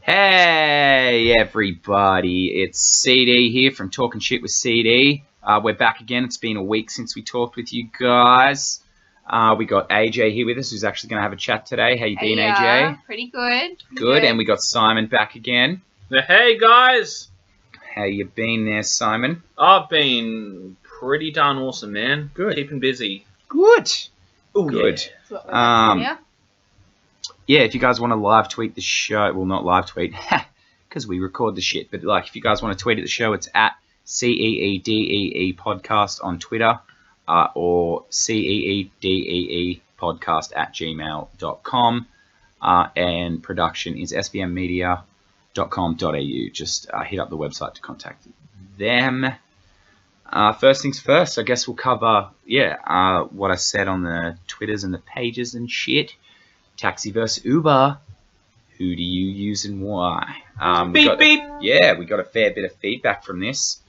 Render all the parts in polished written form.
Hey everybody, it's CeeDee here from Talkin Shit with CeeDee. We're back again. It's been a week since we talked with you guys. We got AJ here with us, who's actually going to have a chat today. How you been, AJ? Pretty good. Good. And we got Simon back again. Hey guys! How you been there, Simon? I've been pretty darn awesome, man. Good. Keeping busy. Good. Oh, good. That's what we're doing here. Yeah, if you guys want to live tweet the show, well, not live tweet, because we record the shit, but like if you guys want to tweet at the show, it's at CEEDEE podcast on Twitter or CEEDEE podcast at gmail.com. And production is svmmedia.com.au. Just hit up the website to contact them. First things first, I guess we'll cover, what I said on the Twitters and the pages and shit. Taxi versus Uber. Who do you use and why? Beep. Yeah, we got a fair bit of feedback from this.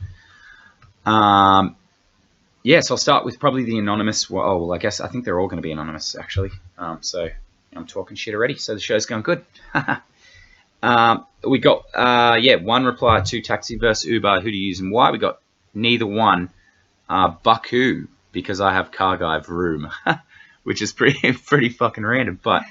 So I'll start with probably the anonymous. Well, I think they're all going to be anonymous, actually. So I'm talking shit already, so the show's going good. We got, one reply to Taxi versus Uber. Who do you use and why? We got neither one. Baku, because I have car guy vroom. Which is pretty fucking random. But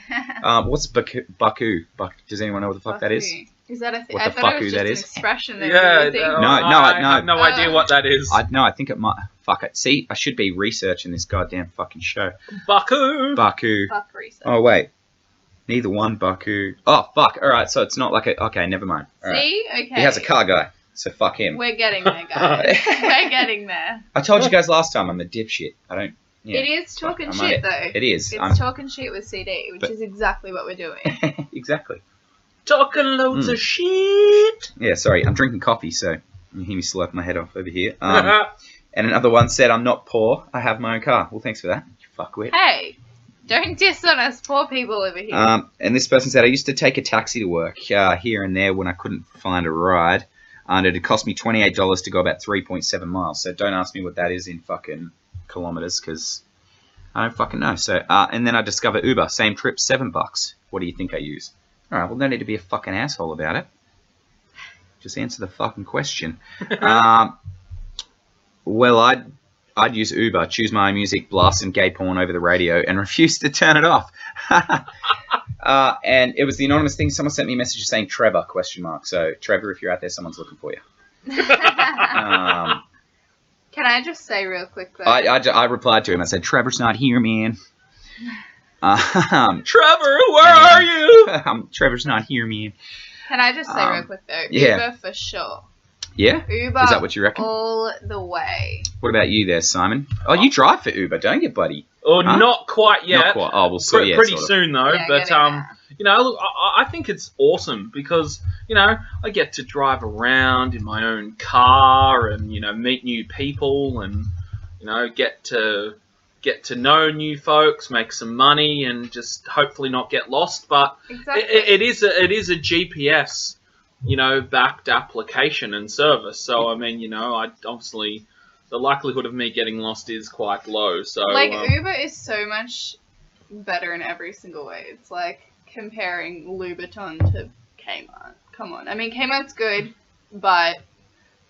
what's Baku? Does anyone know what the fuck that is? Is that a thing? What I the thought fuck it was that just is? an expression. No, I have no idea what that is. I think it might. Fuck it. See, I should be researching this goddamn fucking show. Baku. Fuck research. Oh wait, neither one Baku. Oh fuck. All right, so it's not like a. Okay, never mind. All right. See, okay. He has a car guy, so fuck him. We're getting there, guys. We're getting there. I told you guys last time I'm a dipshit. I don't. Yeah, it is talking shit, though. It is. It's talking shit with CeeDee, which is exactly what we're doing. Exactly. Talking loads of shit. Yeah, sorry. I'm drinking coffee, so you hear me slurp my head off over here. And another one said, I'm not poor. I have my own car. Well, thanks for that. You fuckwit. Hey, don't diss on us poor people over here. And this person said, I used to take a taxi to work here and there when I couldn't find a ride. And it cost me $28 to go about 3.7 miles. So don't ask me what that is in fucking kilometers, because I don't fucking know. So and then I discover Uber, same trip, $7. What do you think I use? All right, well, no need to be a fucking asshole about it. Just answer the fucking question. Well, I'd use Uber, choose my own music, blast some gay porn over the radio, and refuse to turn it off. And it was the anonymous thing. Someone sent me a message saying Trevor ? So Trevor, if you're out there, someone's looking for you. Can I just say real quick, though? I replied to him. I said, Trevor's not here, man. Trevor, where are you? Trevor's not here, man. Can I just say real quick, though? Yeah. Uber for sure. Yeah? Uber Is that what you reckon? all the way. What about you there, Simon? Oh, you drive for Uber, don't you, buddy? Oh, not quite yet. Not quite. Oh, well, so yeah. Pretty soon, though. Yeah, but, look, I think it's awesome because, I get to drive around in my own car and, meet new people and, get to know new folks, make some money and just hopefully not get lost. But exactly. it is a GPS, backed application and service. So, I obviously... the likelihood of me getting lost is quite low. So, Uber is so much better in every single way. It's like comparing Louboutin to Kmart. Come on. Kmart's good, but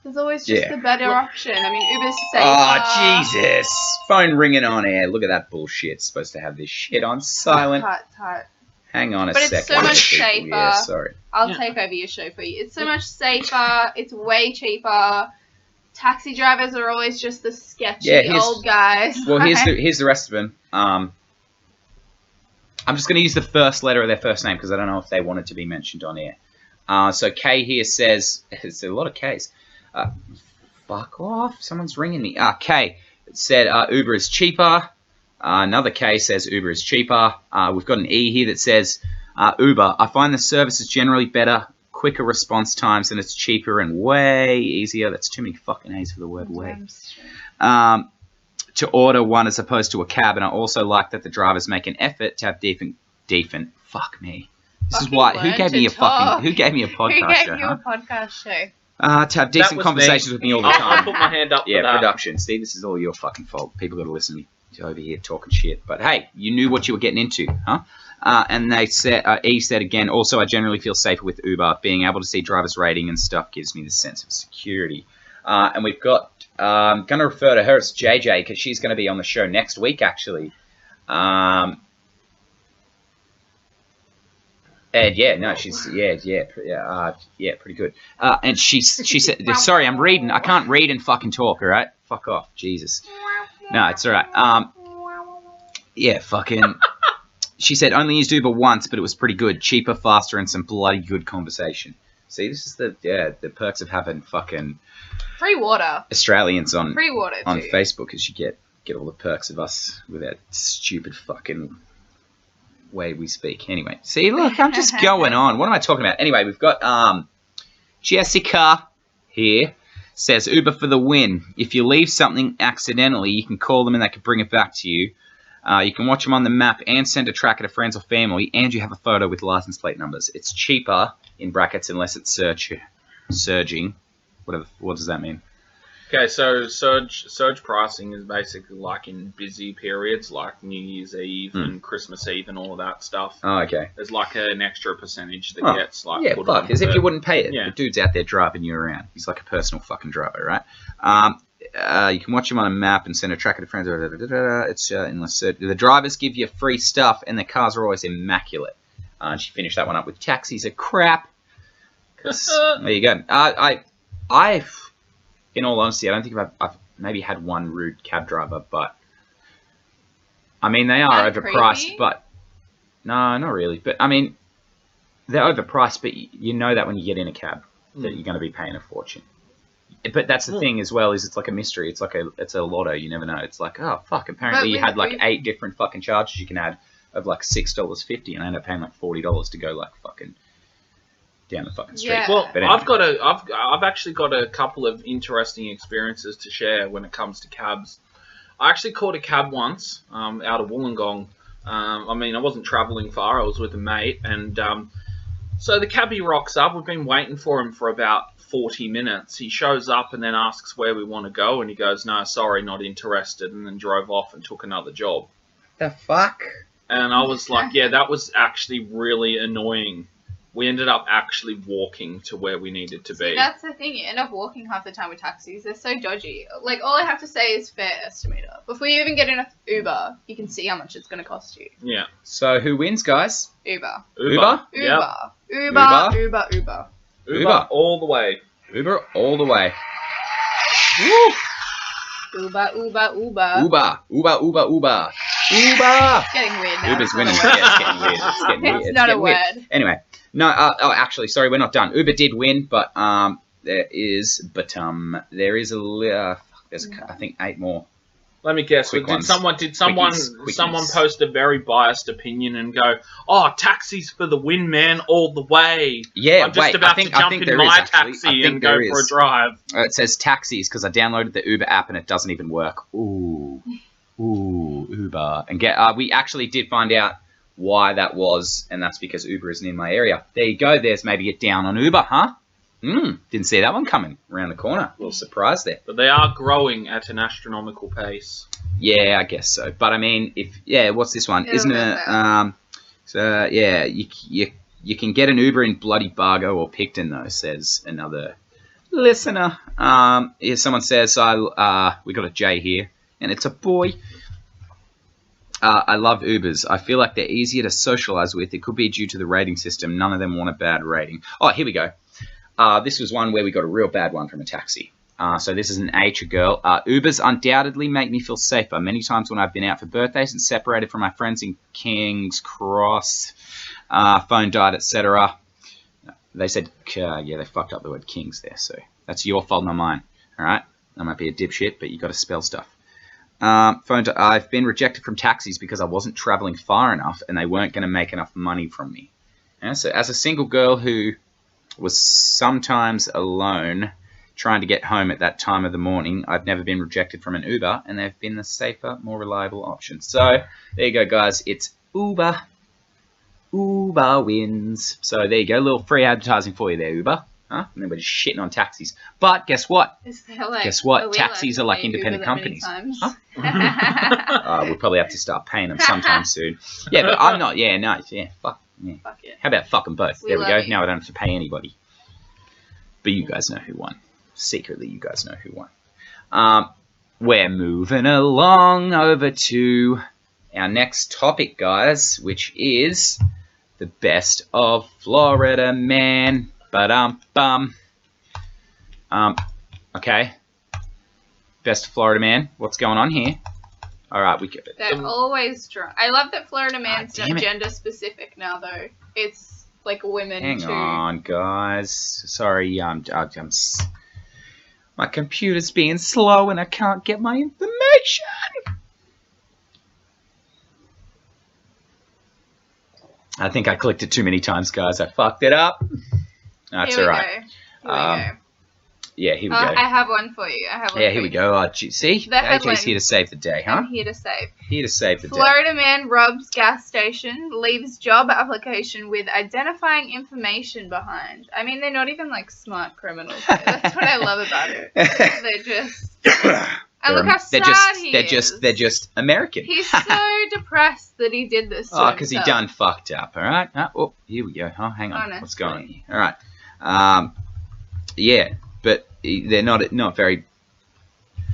there's always just a better option. Uber's safer. Oh, Jesus. Phone ringing on air. Look at that bullshit. It's supposed to have this shit on silent. Tut. Hang on a but second. It's so much people. safer. Yeah, sorry. I'll take over your show for you. It's so much safer. It's way cheaper. Taxi drivers are always just the sketchy old guys. Well, here's the rest of them. I'm just going to use the first letter of their first name because I don't know if they wanted to be mentioned on air. So Kay here says, it's a lot of Ks. Fuck off. Someone's ringing me. Kay said Uber is cheaper. Another K says Uber is cheaper. We've got an E here that says Uber. I find the service is generally better, quicker response times, and it's cheaper and way easier. That's too many fucking A's for the word way. To order one as opposed to a cab, and I also like that the drivers make an effort to have decent. Fuck me. This is why. Who gave me a podcast Who gave you show? a podcast show? To have decent conversations with me all the time. I'll put my hand up. Yeah, for that. production. Steve, this is all your fucking fault. People got to listen to me over here talking shit. But hey, you knew what you were getting into, huh? And they said, E said again, also I generally feel safer with Uber. Being able to see driver's rating and stuff gives me the sense of security. And we've got, I'm going to refer to her as JJ because she's going to be on the show next week, actually. And yeah, no, she's, pretty good. And she said, sorry, I'm reading. I can't read and fucking talk, all right? Fuck off, Jesus. No, it's all right. Yeah, fucking... She said, only used Uber once, but it was pretty good. Cheaper, faster, and some bloody good conversation. See, this is the perks of having fucking... Free water. Australians on Free water, on too. Facebook, because you get all the perks of us with that stupid fucking way we speak. Anyway, see, look, I'm just going on. What am I talking about? Anyway, we've got Jessica here. Says, Uber for the win. If you leave something accidentally, you can call them and they can bring it back to you. You can watch them on the map and send a tracker to friends or family, and you have a photo with license plate numbers. It's cheaper, in brackets, unless it's surging. What does that mean? Okay, so surge pricing is basically like in busy periods, like New Year's Eve and Christmas Eve and all of that stuff. Oh, okay. There's like an extra percentage that gets put on. As if you wouldn't pay it. Yeah. The dude's out there driving you around. He's like a personal fucking driver, right? You can watch him on a map and send a tracker to friends. It's unless the drivers give you free stuff, and the cars are always immaculate. And she finished that one up with taxis are crap. There you go. In all honesty, I don't think I've maybe had one rude cab driver, but I mean they are overpriced. Creepy? But no, not really. But I mean they're overpriced, but you know that when you get in a cab that you're going to be paying a fortune. But that's the thing as well, is it's like a mystery. It's a lotto. You never know. It's like, oh fuck! Apparently you had like 8 different fucking charges you can add of like $6.50, and I end up paying like $40 to go like fucking down the fucking street. Yeah. Well, But anyway. I've actually got a couple of interesting experiences to share when it comes to cabs. I actually caught a cab once out of Wollongong. I mean, I wasn't travelling far. I was with a mate, and so the cabbie rocks up. We've been waiting for him for about 40 minutes. He shows up and then asks where we want to go, and he goes, no, sorry, not interested, and then drove off and took another job. The fuck? And I was like, yeah, that was actually really annoying. We ended up actually walking to where we needed to be. See, that's the thing. You end up walking half the time with taxis. They're so dodgy. Like, all I have to say is fare estimator. Before you even get in an Uber, you can see how much it's going to cost you. Yeah. So who wins, guys? Uber. Uber? Yep. Uber. Uber all the way. Uber all the way. Uber. Uber. It's getting weird now. Uber's winning. Yeah, it's getting weird. It's not a word. Anyway, no. Actually, sorry, we're not done. Uber did win, but there is there's I think 8 more. Let me guess. Quick Did someone Quickies. post a very biased opinion and go, "Oh, taxis for the win, man, all the way." Yeah, I'm just about to jump in my taxi and go for a drive. It says taxis because I downloaded the Uber app and it doesn't even work. Ooh, Uber. And we actually did find out why that was, and that's because Uber isn't in my area. There you go. There's maybe a down on Uber, huh? Didn't see that one coming around the corner. A little surprise there. But they are growing at an astronomical pace. Yeah, I guess so. But I mean, what's this one? Isn't it? You can get an Uber in bloody Bargo or Picton though, says another listener. Here someone says, we got a J here, and it's a boy. I love Ubers. I feel like they're easier to socialise with. It could be due to the rating system. None of them want a bad rating. Oh, here we go. This was one where we got a real bad one from a taxi. So this is an H, a girl. Ubers undoubtedly make me feel safer. Many times when I've been out for birthdays and separated from my friends in King's Cross, phone died, etc. They said, they fucked up the word Kings there. So that's your fault, not mine. All right? I might be a dipshit, but you got to spell stuff. I've been rejected from taxis because I wasn't traveling far enough and they weren't going to make enough money from me. So as a single girl who was sometimes alone trying to get home at that time of the morning, I've never been rejected from an Uber, and they've been the safer, more reliable option. So there you go, guys. It's Uber. Uber wins. So there you go. A little free advertising for you there, Uber. Huh? And then we're just shitting on taxis. But guess what? Guess what? are we Taxis allowed are like to say independent Uber that many companies. times? We'll probably have to start paying them sometime soon. Yeah, but I'm not. Yeah, no. Yeah, fuck. Yeah. Fuck it. How about fucking both? We There we love go. you. Now I don't have to pay anybody. But you guys know who won. Secretly, you guys know who won. We're moving along over to our next topic, guys, which is the best of Florida man. Ba-dum-bum. Okay. Best of Florida man. What's going on here? All right, we get it. They're always drunk. I love that Florida man's damn not it. gender specific now, though. It's like women Hang too. on, guys. Sorry, my computer's being slow and I can't get my information. I think I clicked it too many times, guys. I fucked it up. That's all right. Here we go. Yeah, here we go. I have one for you. Here we go. See? The headline. AJ's here to save the day, huh? I'm here to save. Here to save the day. Florida man robs gas station, leaves job application with identifying information behind. I mean, they're not even like smart criminals. That's what I love about it. They're just. And look how sad he is. They're just American. He's so depressed that he did this. Oh, because he done fucked up. All right. Oh, here we go. Oh, hang on. Honestly. What's going on here? All right. Yeah, but they're not very.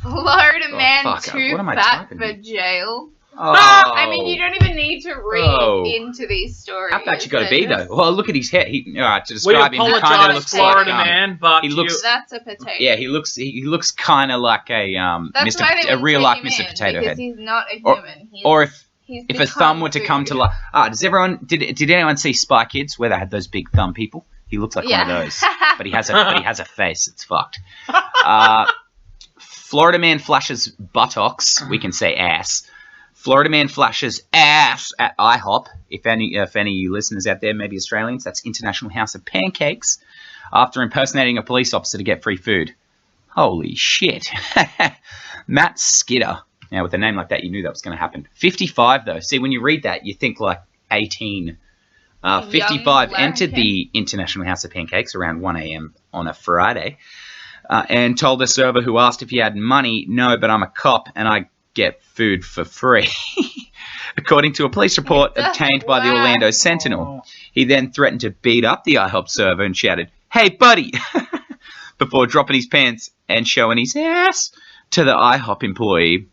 Florida man fuck. too What am I fat typing for here? jail. Oh. I mean, you don't even need to read Oh. into these stories. How fat you got to be though? Well, look at his hair. All right, to We describe him, he kind of apologise, looks Florida like man, but he looks. That's a potato. Yeah, he looks kind of like a That's why they a wouldn't real take life him Mr. in, Potato because Head. he's not a Or- human. Or if He's a thumb were to come to life. Did anyone see Spy Kids where they had those big thumb people? He looks like one of those, but he has a face. It's fucked. Florida man flashes buttocks. We can say ass. Florida man flashes ass at IHOP. If any of you listeners out there, maybe Australians, that's International House of Pancakes. After impersonating a police officer to get free food. Holy shit. Matt Skidder. Now, with a name like that, you knew that was going to happen. 55, though. See, when you read that, you think like 18. 55 entered the International House of Pancakes around 1 a.m. on a Friday and told the server who asked if he had money, "No, but I'm a cop and I get food for free." According to a police report obtained by the Orlando Sentinel. He then threatened to beat up the IHOP server and shouted, "Hey, buddy," before dropping his pants and showing his ass to the IHOP employee.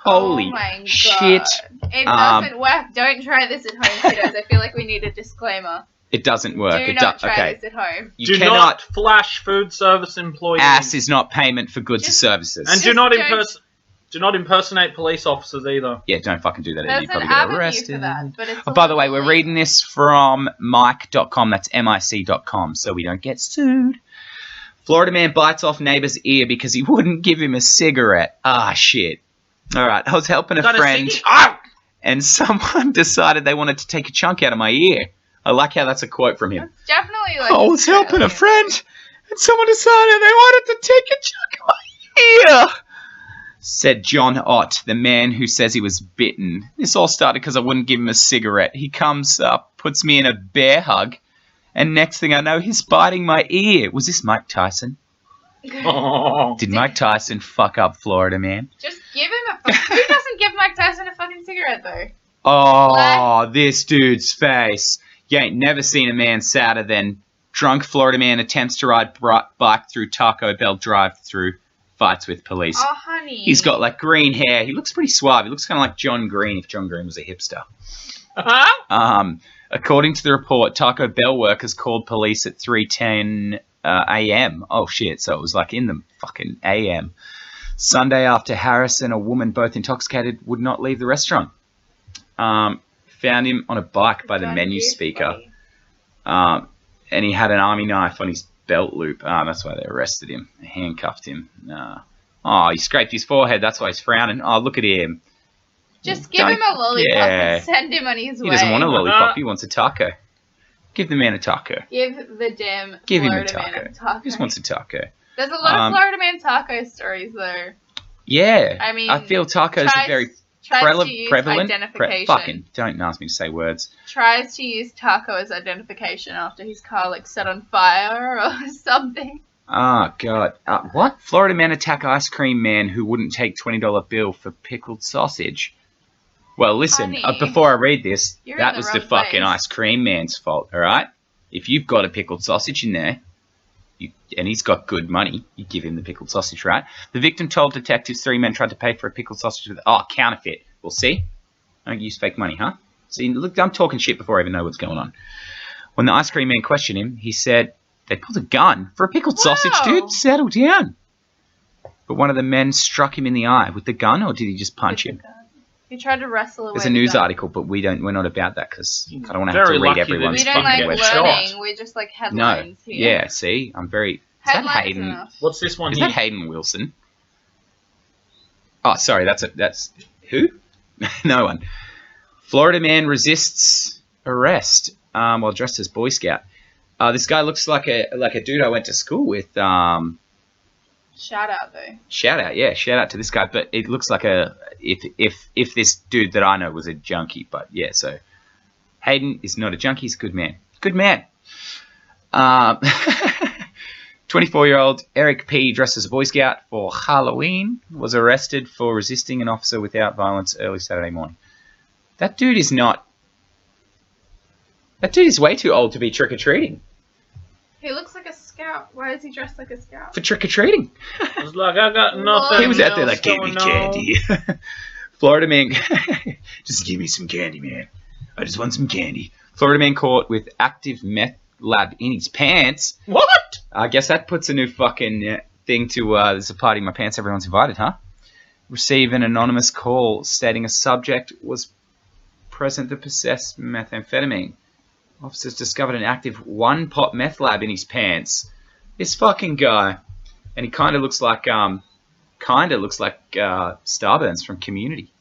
Holy shit. It doesn't work. Don't try this at home, kiddos. I feel like we need a disclaimer. It doesn't work. Do not try this at home. You do cannot. not flash food service employees. Ass is not payment for goods or services. And do not impersonate police officers either. Yeah, don't fucking do that. There's You probably an get avenue arrested. for that, but it's By the way, we're illegal. reading this from mic.com. That's mic.com, so we don't get sued. Florida man bites off neighbor's ear because he wouldn't give him a cigarette. Ah, shit. All right, I was helping a friend, and someone decided they wanted to take a chunk out of my ear. I like how that's a quote from him. It's definitely like. I was helping a friend, and someone decided they wanted to take a chunk of my ear, said John Ott, the man who says he was bitten. This all started because I wouldn't give him a cigarette. He comes up, puts me in a bear hug, and next thing I know, he's biting my ear. Was this Mike Tyson? Did Mike Tyson fuck up Florida man? Just give him a. Who doesn't give Mike Tyson a fucking cigarette though? Oh, this dude's face. You ain't never seen a man sadder than drunk Florida man attempts to ride bike through Taco Bell drive-through, fights with police. Oh, honey. He's got like green hair. He looks pretty suave. He looks kind of like John Green if John Green was a hipster. According to the report, Taco Bell workers called police at 3:10 a.m. Oh shit! So it was like in the fucking a.m. Sunday after Harris and a woman, both intoxicated, would not leave the restaurant. Found him on a bike by the menu speaker, and he had an army knife on his belt loop. That's why they arrested him. They handcuffed him. Oh, he scraped his forehead. That's why he's frowning. Oh, look at him. Just give him a lollipop and send him on his way. He doesn't want a lollipop. He wants a taco. Give the man a taco. Give the damn Give him a Florida taco. man a taco. He just wants a taco. There's a lot of Florida man taco stories though. Yeah. I mean, I feel tacos are very Tries to use identification. Fucking don't ask me to say words. Tries to use Taco as identification after his car like set on fire or something. Oh, God. What? Florida man attack ice cream man who wouldn't take $20 bill for pickled sausage. Well, listen, Honey, before I read this, you're that in the was the wrong fucking place. ice cream man's fault, all right? If you've got a pickled sausage in there, and he's got good money, you give him the pickled sausage, right? The victim told detectives 3 men tried to pay for a pickled sausage with... Oh, counterfeit. Well, see? I don't use fake money, huh? See, look, I'm talking shit before I even know what's going on. When the ice cream man questioned him, he said... They pulled a gun for a pickled sausage, dude. Settle down. But one of the men struck him in the eye with the gun, or did he just punch him? He tried to wrestle away. There's a news article, but we're not about that because I don't want to have Very to read lucky everyone's We that don't fucking like website. learning. We're just like headlines No. here. Yeah, see? I'm very... Is that Headlines Hayden? enough. What's this one Is here? that Hayden Wilson? Oh, sorry, that's... Who? No one. Florida man resists arrest while dressed as Boy Scout. This guy looks like a dude I went to school with. Shout out though. Shout out to this guy. But it looks like if this dude that I know was a junkie. But yeah, so Hayden is not a junkie. He's a good man. Good man. 24-year-old Eric P. dressed as a Boy Scout for Halloween was arrested for resisting an officer without violence early Saturday morning. That dude is way too old to be trick-or-treating. He looks like a scout. Why is he dressed like a scout? For trick-or-treating. I was like, I got nothing. He was out there like, give me else going on." candy. Florida man, just give me some candy, man. I just want some candy. Florida man caught with active meth lab in his pants. What? I guess that puts a new fucking thing to, there's a party in my pants, everyone's invited, huh? Receive an anonymous call stating a subject was present to possess methamphetamine. Officers discovered an active 1-pot meth lab in his pants. This fucking guy, and he kind of looks like Starburns from Community.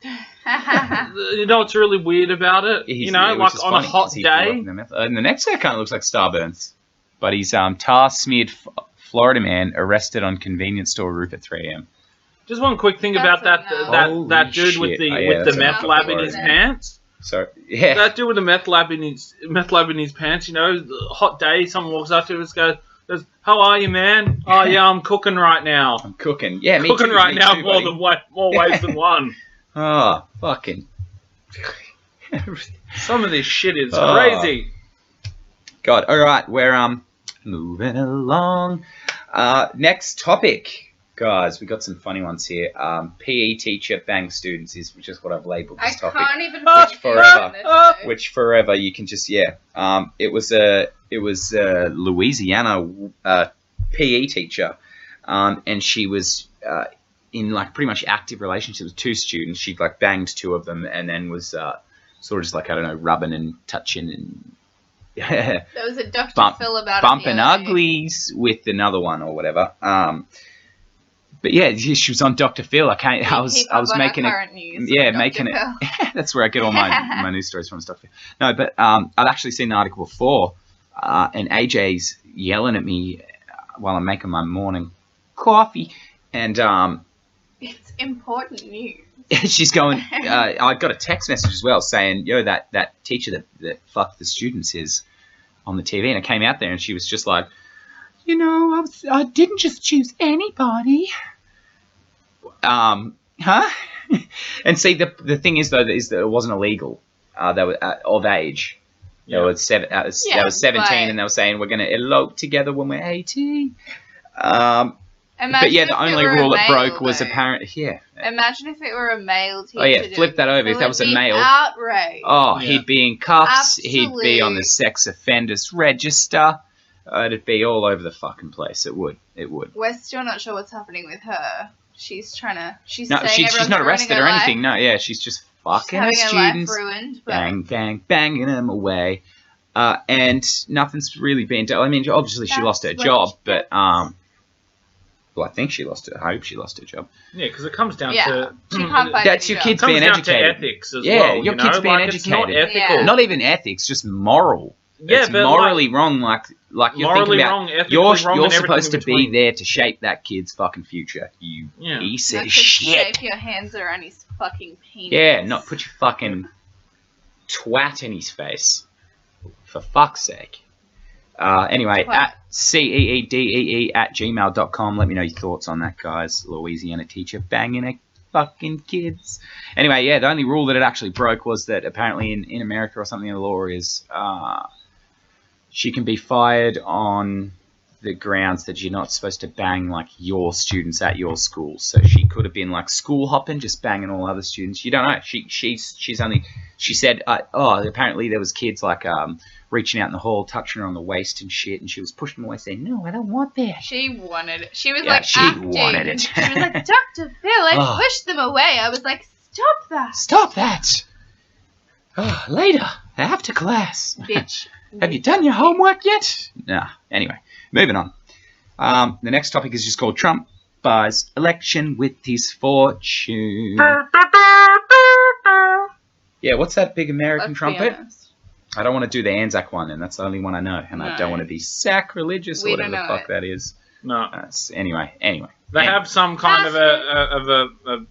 You know what's really weird about it? Which Like is on funny, a hot 'cause he grew up day. in the meth- and the next guy kind of looks like Starburns, but he's tar-smeared Florida man arrested on convenience store roof at 3 a.m. Just one quick thing about That's that enough. that dude Holy with shit. the Oh, yeah, with the that's meth enough lab for in his Florida. pants. So yeah, That dude with the meth lab in his pants. The hot day, someone walks up to him and goes, "How are you, man? Oh yeah, I'm cooking right now. I'm cooking. Yeah, me Cooking too, right me now too, more buddy. ways than one. Oh, fucking. Some of this shit is Oh. crazy. God. All right, we're moving along. Next topic, guys. We got some funny ones here. PE teacher bang students is just what I've labeled I this topic. can't even Which put forever- on this, though. Which forever you can just It was Louisiana PE teacher, and she was in like pretty much active relationship with 2 students. She like banged 2 of them, and then was sort of just like, I don't know, rubbing and touching and There was a Dr. Phil about it. bumping the other day. uglies with another one or whatever. But yeah, she was on Dr. Phil. I was Keep up on making our it. current news Yeah, with Dr. making it. Phil. That's where I get all my news stories from, stuff. No, but I'd actually seen the article before, and AJ's yelling at me while I'm making my morning coffee, and It's important news. she's going. I got a text message as well saying, "Yo, that teacher that fucked the students is on the TV," and I came out there, and she was just like, I didn't just choose anybody. Huh? And see, the thing is though, is that it wasn't illegal. They were of age. They were 17, and they were saying we're going to elope together when we're 18. But yeah, the only rule it broke was apparent. Yeah. Imagine if it were a male teacher. Oh yeah, flip that over. If that was a male, outrage. oh, Yeah. he'd be in cuffs. He'd be on the Absolute. sex offenders register. It'd be all over the fucking place. It would. We're still not sure what's happening with her. She's trying to. She's No, saying she's everyone's not ruining arrested her or life. anything. No, yeah, she's just fucking her She's having her life students, ruined. But bang, bang, banging them away, and nothing's really been done. I mean, obviously she That's lost her what job, she but gets. well, I think she lost it. I hope she lost her job. Yeah, because it comes down Yeah, to she can't find That's any your job. kids comes being down educated. to ethics as Yeah, well. your you kids know? being It's not educated. ethical. Yeah. Not even ethics, just moral. Yeah, it's but morally wrong. Like like you're morally thinking about, wrong, ethically you're wrong, and everything supposed in to be between. there to shape that kid's fucking future. You Yeah. piece Not of to shit. shape your hands around his fucking penis. Yeah, not put your fucking twat in his face. For fuck's sake. Anyway, Twat. at ceedee@gmail.com. Let me know your thoughts on that, guys. Louisiana teacher banging a fucking kids. Anyway, yeah, the only rule that it actually broke was that apparently in America or something, the law is she can be fired on the grounds that you're not supposed to bang like your students at your school. So she could have been like school hopping, just banging all other students. You don't know. She said apparently there was kids like reaching out in the hall, touching her on the waist and shit, and she was pushing them away, saying, "No, I don't want that." She wanted it. She was Yeah, like she acting. wanted it. She was like, Dr. Phil, I pushed them away. I was like, stop that. Stop that. Later, after class. Bitch. Have you done your homework yet? Nah. Anyway, moving on. The next topic is just called Trump buys election with his fortune. Yeah, what's that big American Let's trumpet? be honest. I don't want to do the Anzac one, and that's the only one I know. And I don't No. want to be sacrilegious or We whatever don't the know fuck it. that is. No. Anyway. They have some kind of a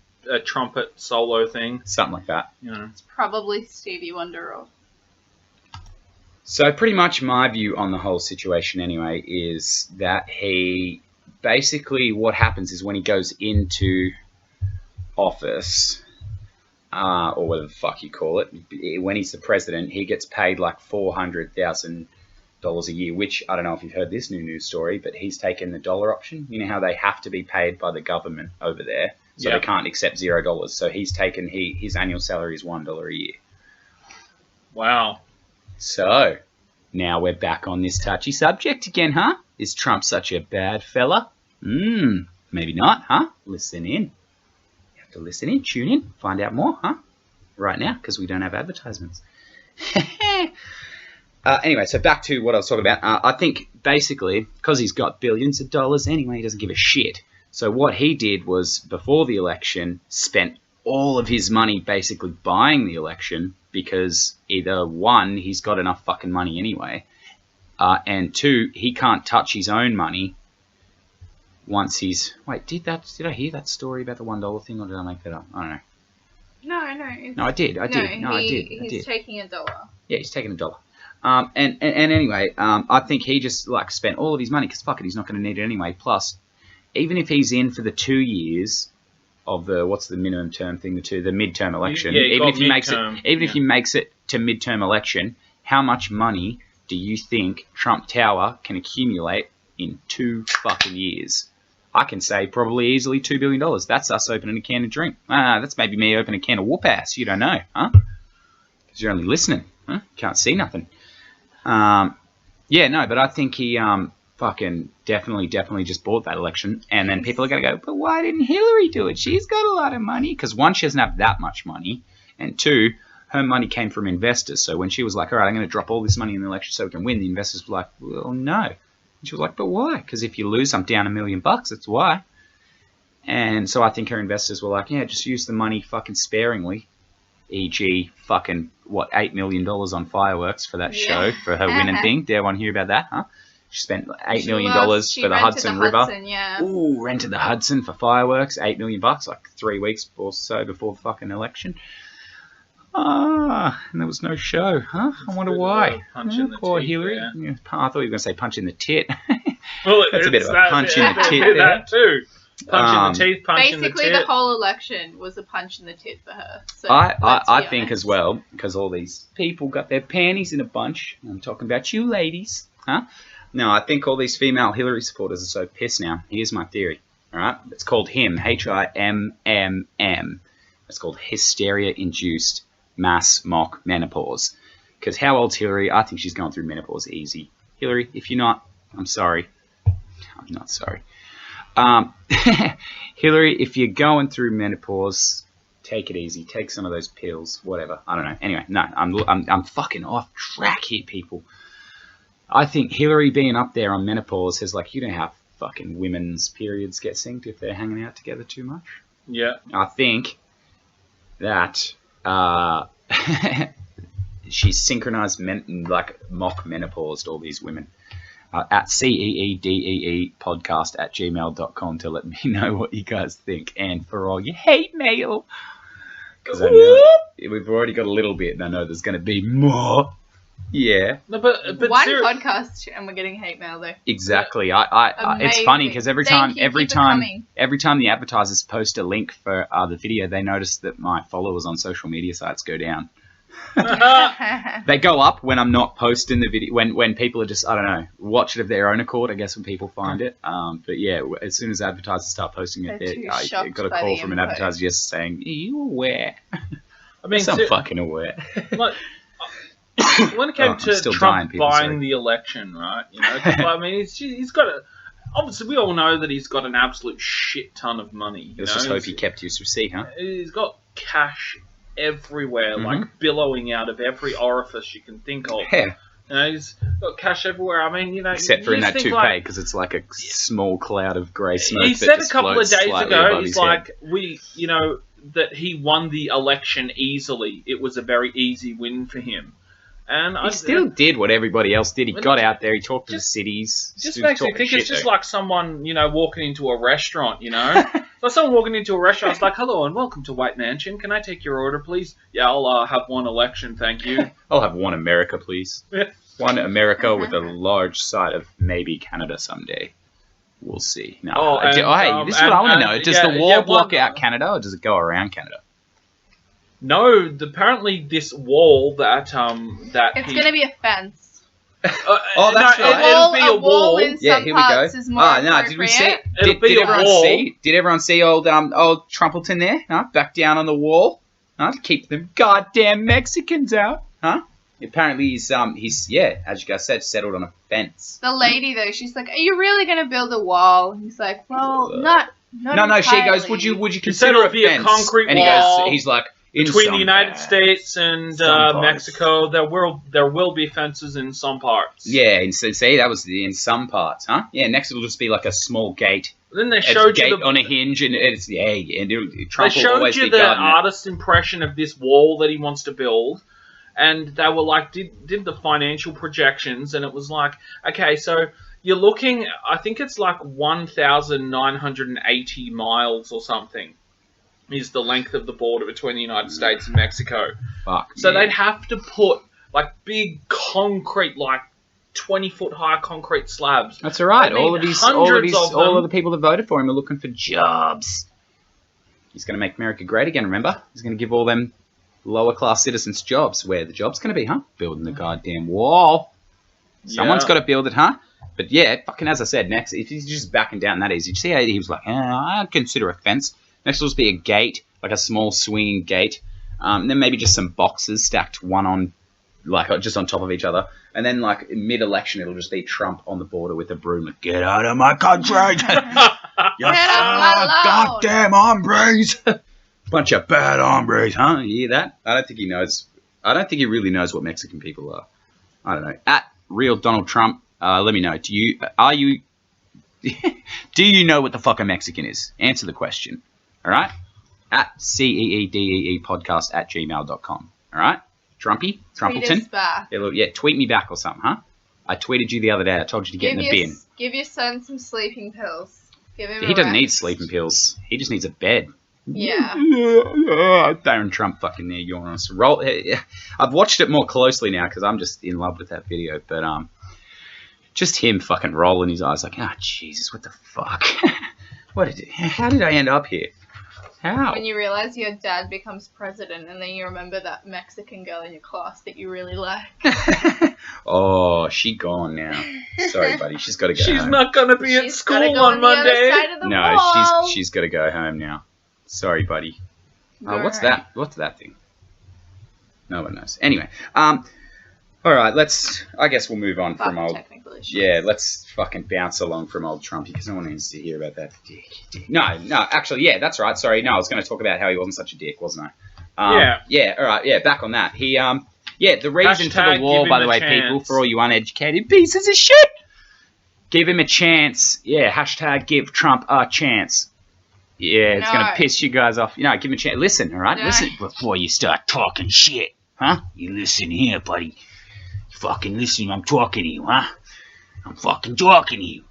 trumpet solo thing. Something like that. You know. It's probably Stevie Wonder or... So pretty much my view on the whole situation anyway is that he basically what happens is when he goes into office, or whatever the fuck you call it, when he's the president, he gets paid like $400,000 a year, which I don't know if you've heard this new news story, but he's taken the dollar option. You know how they have to be paid by the government over there, so Yeah. they can't accept $0. So he's taken his annual salary is $1 a year. Wow. So, now we're back on this touchy subject again, huh? Is Trump such a bad fella? Maybe not, huh? Listen in. You have to listen in, tune in, find out more, huh? Right now, because we don't have advertisements. Anyway, so back to what I was talking about. I think, basically, because he's got billions of dollars anyway, he doesn't give a shit. So what he did was, before the election, spent all of his money basically buying the election because either one, he's got enough fucking money anyway, and two, he can't touch his own money once he's... Wait, did I hear that story about the $1 thing, or did I make that up? I don't know. No, I did. He's taking $1. Yeah, he's taking $1. And anyway, I think he just like spent all of his money because fuck it, he's not going to need it anyway. Plus, even if he's in for the 2 years of the what's the minimum term thing, the midterm election, Yeah, even if he makes midterm, it, if he makes it to midterm election, how much money do you think Trump Tower can accumulate in 2 fucking years? I can say probably easily $2 billion. That's us opening a can of drink. That's maybe me opening a can of whoop ass. You don't know, huh? Because you're only listening, huh? Can't see nothing. But I think he fucking definitely just bought that election. And then people are going to go, but why didn't Hillary do it? She's got a lot of money. Because one, she doesn't have that much money. And two, her money came from investors. So when she was like, all right, I'm going to drop all this money in the election so we can win, the investors were like, well, no. And she was like, but why? Because if you lose, I'm down $1 million. That's why. And so I think her investors were like, yeah, just use the money fucking sparingly. E.g. fucking, $8 million on fireworks for that show, for her winning thing. Did everyone hear about that, huh? She spent $8 million for the Hudson River. Hudson, yeah. Ooh, rented the Hudson for fireworks, $8 million, like 3 weeks or so before the fucking election. And there was no show, huh? I wonder why. Punch in the Poor teeth, Hillary. yeah. Yeah, I thought you were going to say punch in the tit. Well, That's a bit of a punch in the tit there. there. That too. Punch in the teeth, punch in the Basically, tit. the whole election was a punch in the tit for her. So I think as well, because all these people got their panties in a bunch. I'm talking about you ladies, huh? No, I think all these female Hillary supporters are so pissed now. Here's my theory, all right? It's called HIMM, HIMMM. It's called hysteria-induced mass mock menopause. Because how old's Hillary? I think she's going through menopause easy. Hillary, if you're not, I'm sorry. I'm not sorry. Hillary, if you're going through menopause, take it easy. Take some of those pills, whatever. I don't know. Anyway, no, I'm fucking off track here, people. I think Hillary being up there on menopause is like, you know how fucking women's periods get synced if they're hanging out together too much? Yeah. I think that she's synchronized, like mock menopaused all these women. at CeeDee podcast at gmail.com to let me know what you guys think. And for all your hate mail, because I know we've already got a little bit, and I know there's going to be more. Yeah. No, but one podcast, and we're getting hate mail though. Exactly. It's funny because every time the advertisers post a link for the video, they notice that my followers on social media sites go down. They go up when I'm not posting the video. When people are just, I don't know, watch it of their own accord. I guess when people find it. But yeah, as soon as advertisers start posting it, I got a call from an advertiser just saying, "Are you aware?" I mean, I'm fucking aware. Like, when it came to Trump buying the election, right? You know, I mean, he's got a. Obviously, we all know that he's got an absolute shit ton of money. Let's just hope he kept his receipt, huh? He's got cash everywhere, like billowing out of every orifice you can think of. Yeah. You know, he's got cash everywhere. I mean, you know, except for in that toupee, because it's like a small cloud of grey smoke. He that said a just couple of floats days slightly ago, above he's his like, head. that he won the election easily. It was a very easy win for him. And he still did what everybody else did. He got out there, he talked to the cities. Just makes me think it's just like someone, walking into a restaurant, Like someone walking into a restaurant, it's like, "Hello and welcome to White Mansion. Can I take your order, please?" "Yeah, I'll have one election, thank you." "I'll have one America, please." One America with a large side of maybe Canada someday. We'll see. No, hey, this is what I want to know. Does the wall block out Canada, or does it go around Canada? No, apparently this wall that it's going to be a fence. Oh, that's right. It'll be a wall. Yeah, here we go. Did we see? Did everyone see old Trumpleton there? Huh? Back down on the wall. Huh? To keep them goddamn Mexicans out. Huh? Apparently he's as you guys said, settled on a fence. The lady though, she's like, "Are you really going to build a wall?" He's like, "Well, not No. entirely." She goes, "Would you consider a fence?" A concrete and wall he's like, between the United States and Mexico, there will be fences in some parts. Yeah, and so see, that was in some parts, huh? Yeah, next it'll just be like a small gate. Then they showed you on a hinge, and it's Trump they will always showed you be the guarding it. artist's impression of this wall that he wants to build, and they were like, did the financial projections, and it was like, okay, so you're looking, I think it's like 1,980 miles or something. Is the length of the border between the United States and Mexico. So they'd have to put like big concrete, like 20-foot high concrete slabs. That's all right. All of the people that voted for him are looking for jobs. He's going to make America great again. Remember, he's going to give all them lower class citizens jobs. Where the job's going to be, huh? Building the goddamn wall. Someone's got to build it, huh? But yeah, fucking as I said, next if he's just backing down that easy, you see how he was like, I'd consider a fence. Next will just be a gate, like a small swinging gate. And then maybe just some boxes stacked one on, like just on top of each other. And then like mid-election, it'll just be Trump on the border with a broom. Like, "Get out of my country! You goddamn hombres! Bunch of bad hombres, huh? You hear that? I don't think he knows. I don't think he really knows what Mexican people are. I don't know. At Real Donald Trump, let me know. Do you know what the fuck a Mexican is? Answer the question. All right? At CeeDee podcast at gmail.com. All right? Trumpleton? Tweet us back. Yeah, tweet me back or something, huh? I tweeted you the other day. I told you to get in the bin. Give your son some sleeping pills. Give him He doesn't need sleeping pills. He just needs a bed. Yeah. Darren Trump fucking there yawning. I've watched it more closely now because I'm just in love with that video. But just him fucking rolling his eyes like, Jesus, what the fuck? How did I end up here? How? When you realize your dad becomes president and then you remember that Mexican girl in your class that you really like. Oh, she gone now. Sorry, buddy. She's got to go She's home. not going to be at school on Monday. No, she's got to go home now. Sorry, buddy. What's that? What's that thing? No one knows. Anyway, all right, I guess we'll move on from old... technical issues. Yeah, let's fucking bounce along from old Trumpy because no one needs to hear about that dick. No, actually, yeah, that's right. Sorry, no, I was going to talk about how he wasn't such a dick, wasn't I? Yeah, all right, yeah, back on that. He, the reason for the war, by the way, people, for all you uneducated pieces of shit, give him a chance. Yeah, hashtag give Trump a chance. Yeah, it's going to piss you guys off. Give him a chance. Listen, all right? No. Listen before you start talking shit. Huh? You listen here, buddy. Fucking listen, I'm talking to you, huh? I'm fucking talking to you.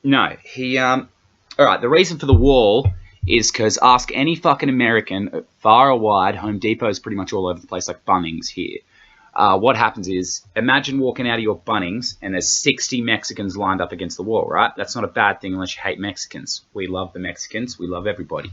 No, he, alright, the reason for the wall is because ask any fucking American, far or wide, Home Depot is pretty much all over the place, like Bunnings here. What happens is, imagine walking out of your Bunnings and there's 60 Mexicans lined up against the wall, right? That's not a bad thing unless you hate Mexicans. We love the Mexicans. We love everybody.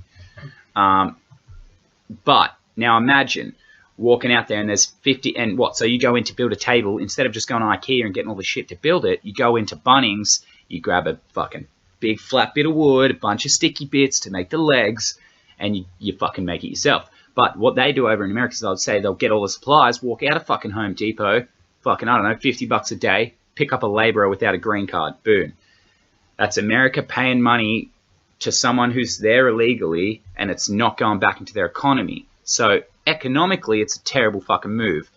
But now imagine walking out there and there's 50, and what? So you go in to build a table, instead of just going to IKEA and getting all the shit to build it, you go into Bunnings, you grab a fucking big flat bit of wood, a bunch of sticky bits to make the legs, and you fucking make it yourself. But what they do over in America is they'll say they'll get all the supplies, walk out of fucking Home Depot, fucking, I don't know, $50 a day, pick up a labourer without a green card, boom. That's America paying money to someone who's there illegally, and it's not going back into their economy. So economically, it's a terrible fucking move.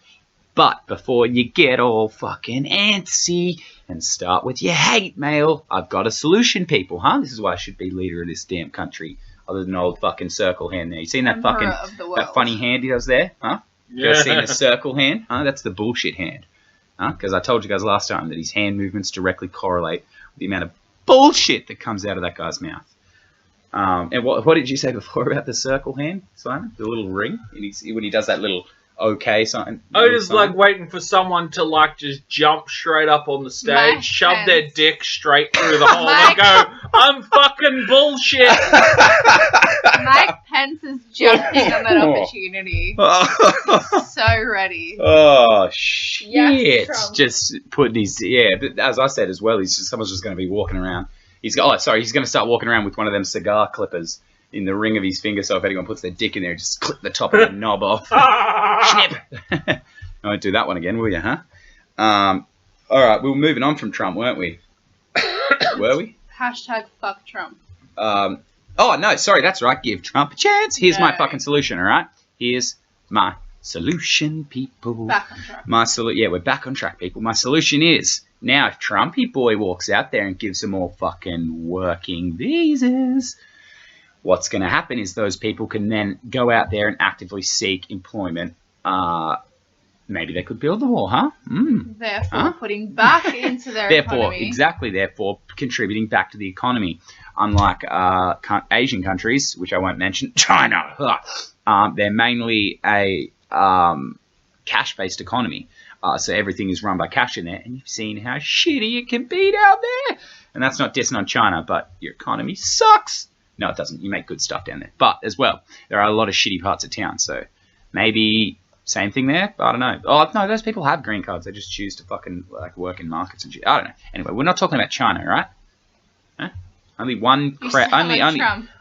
But before you get all fucking antsy and start with your hate mail, I've got a solution, people, huh? This is why I should be leader of this damn country. Other than old fucking circle hand there. You seen that fucking, that funny hand he does there? Huh? You guys seen the circle hand? Huh? That's the bullshit hand. Huh? Because I told you guys last time that his hand movements directly correlate with the amount of bullshit that comes out of that guy's mouth. And what did you say before about the circle hand, Simon? The little ring? When he does that little okay sign? I was like waiting for someone to like just jump straight up on the stage, shove their dick straight through the hole and go, I'm fucking bullshit. Mike Pence is jumping on that opportunity. He's so ready. Oh, shit. Yes, just putting his, but as I said as well, someone's just going to be walking around. He's going to start walking around with one of them cigar clippers in the ring of his finger, so if anyone puts their dick in there, just clip the top of the knob off. Snip! I won't do that one again, will you, huh? Alright, we were moving on from Trump, weren't we? Were we? Hashtag fuck Trump. Oh, no, sorry, that's right. Give Trump a chance. Here's my fucking solution, alright? Here's my solution, people. Back on track. We're back on track, people. My solution is, now if Trumpy boy walks out there and gives them all fucking working visas, what's going to happen is those people can then go out there and actively seek employment. Maybe they could build the wall, huh? Therefore, putting back into their economy. Therefore, contributing back to the economy. Unlike Asian countries, which I won't mention, China, they're mainly a cash-based economy. So everything is run by cash in there, and you've seen how shitty it can be down there. And that's not dissing on China, but your economy sucks. No, it doesn't. You make good stuff down there. But as well, there are a lot of shitty parts of town. So maybe same thing there. I don't know. Oh, no, those people have green cards. They just choose to fucking like work in markets and shit. I don't know. Anyway, we're not talking about China, right? Huh? Only one crowd.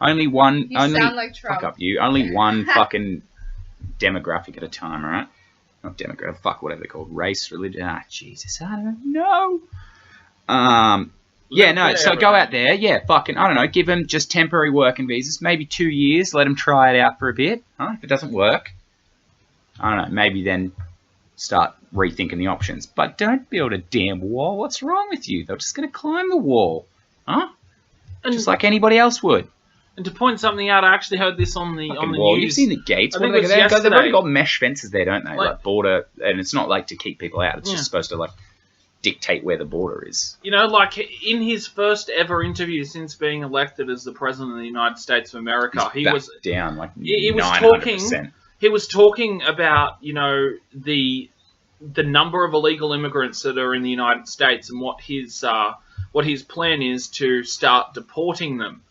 Only one. You sound like Trump. Fuck up, you. Only one fucking demographic at a time, right? Not demographic. Fuck, whatever they're called. Race, religion. Jesus, I don't know. So go out there, fucking, I don't know, give them just temporary working visas, maybe 2 years, let them try it out for a bit, huh? If it doesn't work, I don't know, maybe then start rethinking the options. But don't build a damn wall, what's wrong with you? They're just going to climb the wall, huh? Just like anybody else would. And to point something out, I actually heard this on the wall. news. You've seen the gates. They've already got mesh fences there, don't they? Like border, and it's not like to keep people out, it's just supposed to like dictate where the border is. You know, like in his first ever interview since being elected as the president of the United States of America, he was down like he was 900%. He was talking about, you know, the number of illegal immigrants that are in the United States and what his plan is to start deporting them.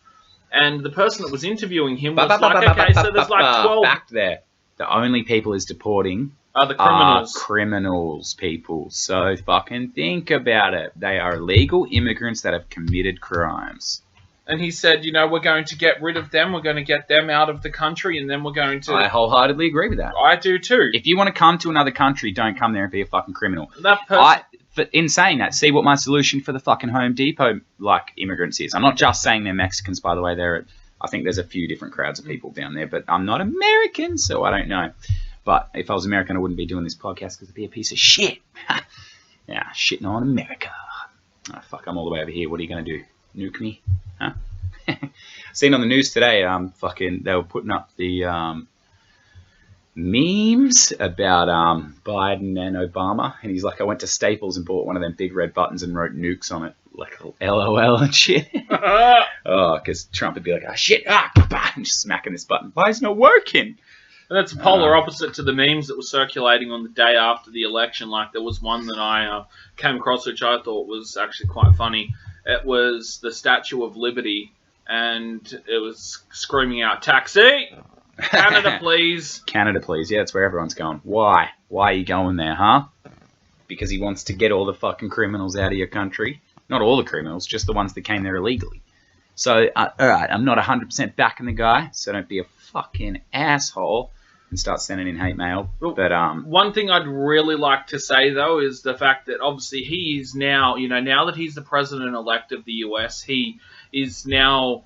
And the person that was interviewing him was so there's like 12 back there. The only people is deporting are the criminals. Are criminals, people. So fucking think about it. They are illegal immigrants that have committed crimes. And he said, you know, we're going to get rid of them. We're going to get them out of the country, and then we're going to... I wholeheartedly agree with that. I do too. If you want to come to another country, don't come there and be a fucking criminal. That person... But in saying that, see what my solution for the fucking Home Depot like immigrants is. I'm not just saying they're Mexicans, by the way. I think there's a few different crowds of people down there, but I'm not American, so I don't know. But if I was American, I wouldn't be doing this podcast because it'd be a piece of shit. Yeah, shitting on America. Oh, fuck, I'm all the way over here. What are you going to do? Nuke me? Huh? Seen on the news today, they were putting up the memes about Biden and Obama, and he's like, I went to Staples and bought one of them big red buttons and wrote nukes on it, like LOL and shit. Oh, because Trump would be like, oh shit, and just smacking this button. Why is it not working? And that's polar opposite to the memes that were circulating on the day after the election. Like, there was one that I came across which I thought was actually quite funny. It was the Statue of Liberty, and it was screaming out, "Taxi! Canada, please!" Canada, please. Yeah, that's where everyone's going. Why? Why are you going there, huh? Because he wants to get all the fucking criminals out of your country. Not all the criminals, just the ones that came there illegally. So, alright, I'm not 100% backing the guy, so don't be a fucking asshole and start sending in hate mail. But one thing I'd really like to say, though, is the fact that obviously he is now, now that he's the president-elect of the US, he is now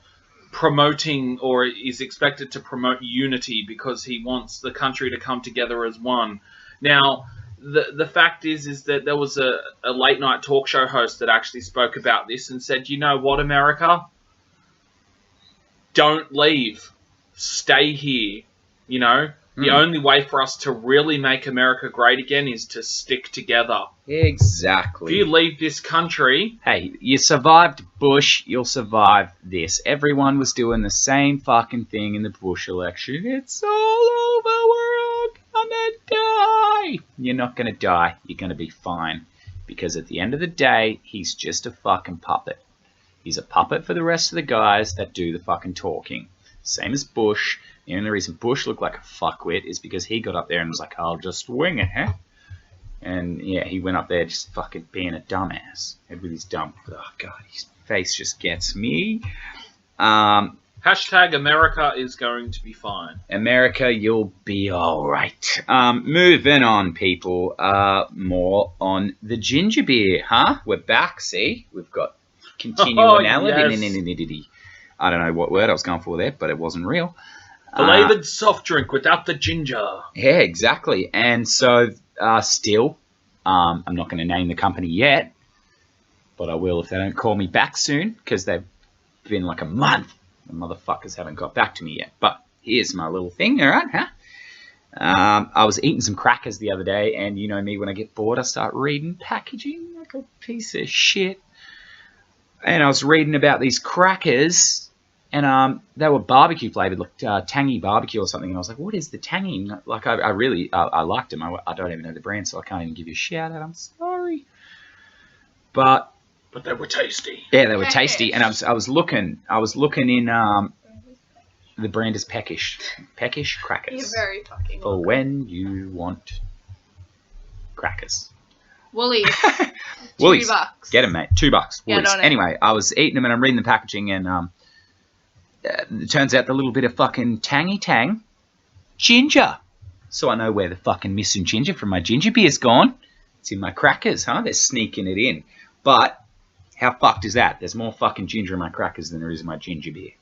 promoting, or is expected to promote, unity because he wants the country to come together as one. Now, the fact is that there was a late-night talk show host that actually spoke about this and said, you know what, America? Don't leave. Stay here. The only way for us to really make America great again is to stick together. Exactly. If you leave this country... Hey, you survived Bush, you'll survive this. Everyone was doing the same fucking thing in the Bush election. It's all over, we're all gonna die. You're not gonna die, you're gonna be fine. Because at the end of the day, he's just a fucking puppet. He's a puppet for the rest of the guys that do the fucking talking. Same as Bush. The only reason Bush looked like a fuckwit is because he got up there and was like, I'll just wing it, huh? And yeah, he went up there just fucking being a dumbass. And with his dumb, oh god, his face just gets me. Hashtag America is going to be fine. America, you'll be alright. Moving on, people. More on the ginger beer, huh? We're back, see? We've got continuality. Yes. I don't know what word I was going for there, but it wasn't real. Flavored soft drink without the ginger. Yeah, exactly. And so, still, I'm not going to name the company yet, but I will if they don't call me back soon, because they've been like a month. The motherfuckers haven't got back to me yet. But here's my little thing, all right, huh? I was eating some crackers the other day, and you know me, when I get bored, I start reading packaging like a piece of shit. And I was reading about these crackers, and they were barbecue flavored, like tangy barbecue or something. And I was like, "What is the tangy?" Like, I really liked them. I don't even know the brand, so I can't even give you a shout out. I'm sorry, but they were tasty. Yeah, they were tasty. And I was looking in the brand is Peckish crackers. You're very fucking for when you want crackers. Woolies. Woolies. $2. Get them, mate. $2. Woolies. Get on it. Anyway, I was eating them and I'm reading the packaging, and it turns out the little bit of fucking tangy tang, ginger. So I know where the fucking missing ginger from my ginger beer's gone. It's in my crackers, huh? They're sneaking it in. But how fucked is that? There's more fucking ginger in my crackers than there is in my ginger beer.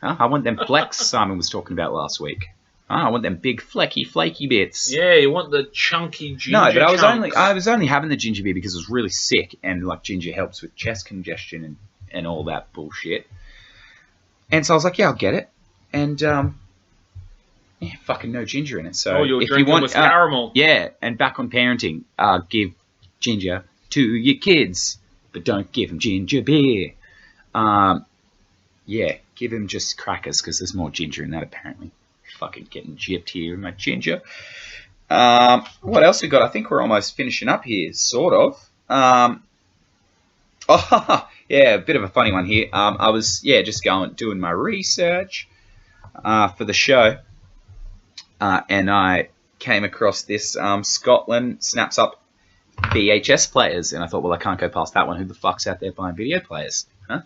Huh? I want them flecks Simon was talking about last week. Huh? I want them big flaky bits. Yeah, you want the chunky ginger. No, but chunks. I was only having the ginger beer because it was really sick, and like ginger helps with chest congestion and all that bullshit. And so I was like, yeah, I'll get it. And yeah, fucking no ginger in it. So you're if drinking you want with caramel. Yeah, and back on parenting, give ginger to your kids, but don't give them ginger beer. Yeah, give them just crackers because there's more ginger in that apparently. Fucking getting gypped here in my ginger. What else we got? I think we're almost finishing up here, sort of. Oh, yeah, a bit of a funny one here. I was, just doing my research for the show, and I came across this Scotland snaps up VHS players, and I thought, well, I can't go past that one. Who the fuck's out there buying video players? Huh?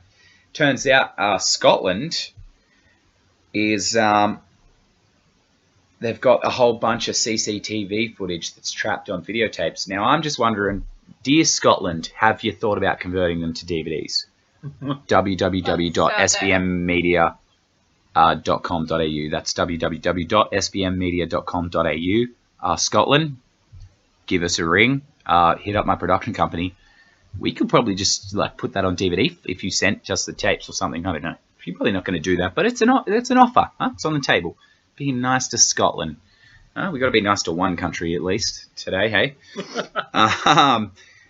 Turns out Scotland is... they've got a whole bunch of CCTV footage that's trapped on videotapes. Now, I'm just wondering, dear Scotland, have you thought about converting them to DVDs? www.svmmedia.com.au. That's www.svmmedia.com.au. Scotland, give us a ring. Hit up my production company. We could probably just put that on DVD if you sent just the tapes or something. I don't know. You're probably not going to do that, but it's an offer. Huh? It's on the table. Being nice to Scotland. We got to be nice to one country at least today, hey?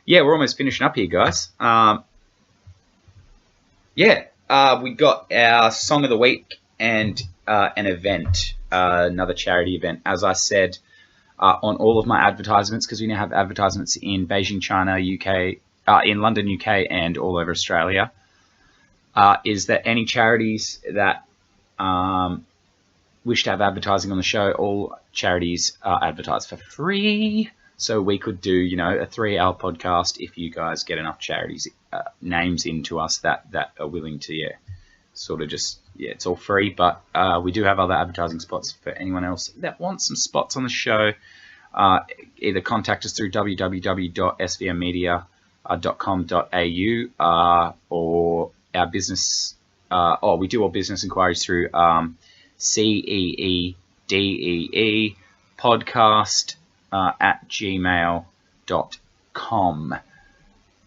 Yeah, we're almost finishing up here, guys. We got our Song of the Week and an event, another charity event. As I said on all of my advertisements, because we now have advertisements in Beijing, China, UK, in London, UK, and all over Australia, is that any charities that wish to have advertising on the show, all charities are advertised for free. So we could do, a 3-hour podcast if you guys get enough charities names into us that are willing to, it's all free. But we do have other advertising spots for anyone else that wants some spots on the show. Either contact us through www.svmmedia.com.au or our business. We do all business inquiries through CEEDEE podcast at gmail.com.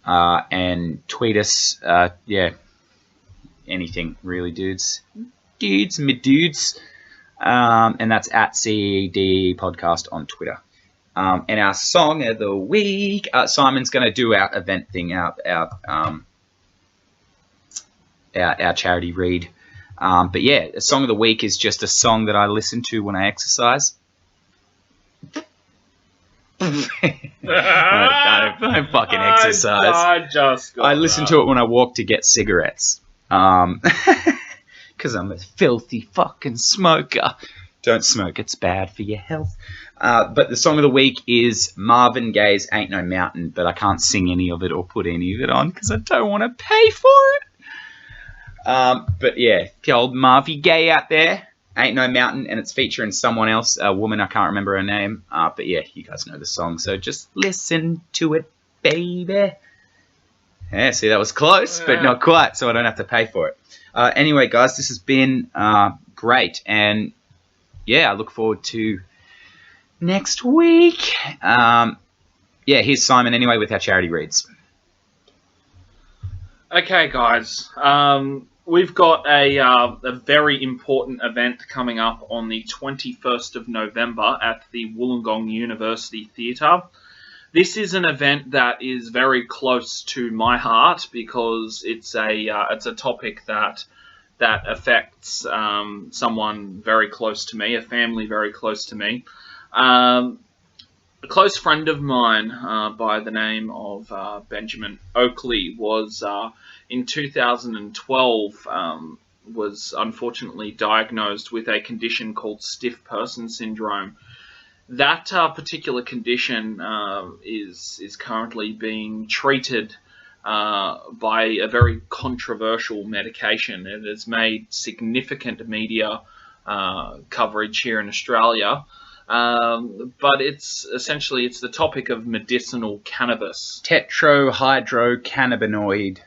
And tweet us, anything really, dudes, mid dudes, and that's at CED podcast on Twitter. And our Song of the Week, Simon's going to do our event thing, our charity read. But yeah, a Song of the Week is just a song that I listen to when I exercise. I don't fucking exercise. I listen to it when I walk to get cigarettes. Because I'm a filthy fucking smoker. Don't smoke, it's bad for your health. But the Song of the Week is Marvin Gaye's Ain't No Mountain, but I can't sing any of it or put any of it on because I don't want to pay for it. But yeah, the old Marvy Gaye out there, Ain't No Mountain, and it's featuring someone else, a woman, I can't remember her name. But yeah, you guys know the song, so just listen to it, baby. Yeah, see, that was close, but not quite, so I don't have to pay for it. Anyway, guys, this has been great, and yeah, I look forward to next week. Here's Simon anyway with our charity reads. Okay, guys. We've got a very important event coming up on the 21st of November at the Wollongong University Theatre. This is an event that is very close to my heart because it's a topic that affects someone very close to me, a family very close to me. A close friend of mine by the name of Benjamin Oakley was in 2012 was unfortunately diagnosed with a condition called stiff person syndrome. That particular condition is currently being treated by a very controversial medication. It has made significant media coverage here in Australia. But it's the topic of medicinal cannabis. Tetrahydrocannabinoid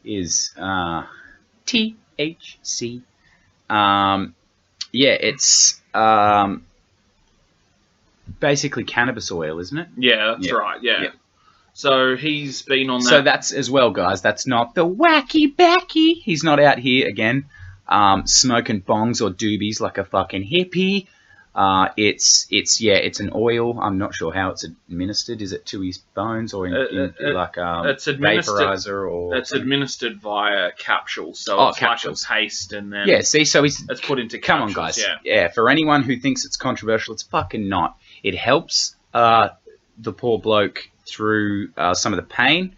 is THC. It's basically cannabis oil, isn't it? Yeah, that's right. Yeah. So he's been on that. So that's as well, guys. That's not the wacky backy. He's not out here again smoking bongs or doobies like a fucking hippie. It's an oil. I'm not sure how it's administered. Is it to his bones or it's vaporizer or? It's administered via capsules. So it's capsules. Like a paste, and then it's put into capsules. Come on, guys. Yeah. For anyone who thinks it's controversial, it's fucking not. It helps the poor bloke through some of the pain.